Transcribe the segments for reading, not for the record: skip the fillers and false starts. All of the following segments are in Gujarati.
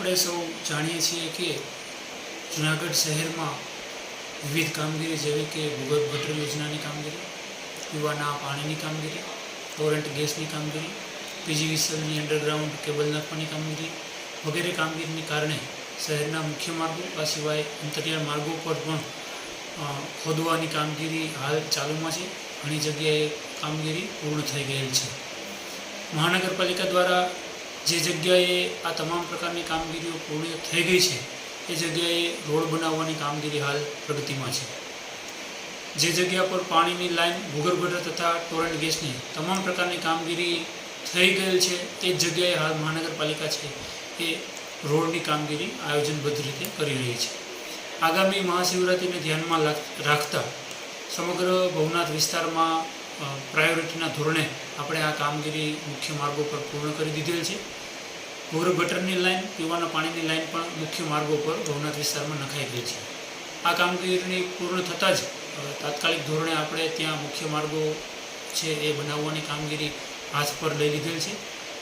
આપણે સૌ જાણીએ છીએ કે જૂનાગઢ શહેરમાં વિવિધ કામગીરી જેવી કે ભૂગર્ભ ગટર યોજનાની કામગીરી, પીવાના પાણીની કામગીરી, ટોરેન્ટ ગેસની કામગીરી, પીજીવીસીએલની અંડરગ્રાઉન્ડ કેબલ નાખવાની કામગીરી વગેરે કામગીરીને કારણે શહેરના મુખ્ય માર્ગો આ સિવાય અંતરિયાળ માર્ગો પર પણ ખોદવાની કામગીરી હાલ ચાલુમાં છે. ઘણી જગ્યાએ કામગીરી પૂર્ણ થઈ ગયેલ છે. મહાનગરપાલિકા દ્વારા જે જગ્યાએ આ તમામ પ્રકારની કામગીરીઓ પૂર્ણ થઈ ગઈ છે એ જગ્યાએ રોડ બનાવવાની કામગીરી હાલ પ્રગતિમાં છે. જે જગ્યા પર પાણીની લાઈન, ભૂગર્ભ ગટર તથા ટોરેન્ટ ગેસની તમામ પ્રકારની કામગીરી થઈ ગયેલ છે તે જ જગ્યાએ હાલ મહાનગરપાલિકા છે એ રોડની કામગીરી આયોજનબદ્ધ રીતે કરી રહી છે. આગામી મહાશિવરાત્રિને ધ્યાનમાં રાખતા સમગ્ર ભવનાથ વિસ્તારમાં પ્રાયોરિટીના ધોરણે આપણે આ કામગીરી મુખ્ય માર્ગો પર પૂર્ણ કરી દીધેલ છે. ભૂગર્ભ ગટરની લાઈન, પીવાના પાણીની લાઈન પણ મુખ્ય માર્ગો પર ભવનાથ વિસ્તારમાં નખાઈ ગઈ છે. આ કામગીરી પૂર્ણ થતાં જ તાત્કાલિક ધોરણે આપણે ત્યાં મુખ્ય માર્ગો છે એ બનાવવાની કામગીરી હાથ પર લઈ લીધેલ છે.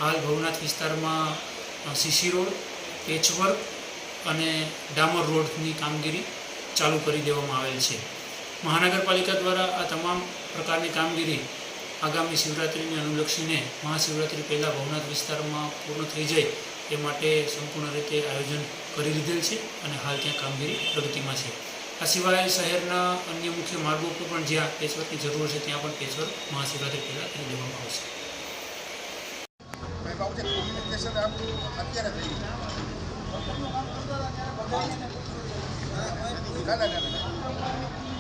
હાલ ભવનાથ વિસ્તારમાં સીસી રોડ, પેચવર્ક અને ડામર રોડની કામગીરી ચાલુ કરી દેવામાં આવેલ છે. મહાનગરપાલિકા દ્વારા આ તમામ પ્રકારની કામગીરી આગામી શિવરાત્રિને અનુલક્ષીને મહાશિવરાત્રિ પહેલાં ભવનાથ વિસ્તારમાં પૂર્ણ થઈ જાય એ માટે સંપૂર્ણ રીતે આયોજન કરી લીધેલ છે અને હાલ ત્યાં કામગીરી પ્રગતિમાં છે. આ સિવાય શહેરના અન્ય મુખ્ય માર્ગો પર પણ જ્યાં પેચવર્કની જરૂર છે ત્યાં પણ પેચવર્ક મહાશિવરાત્રિ પહેલાં કરી દેવામાં આવશે. ના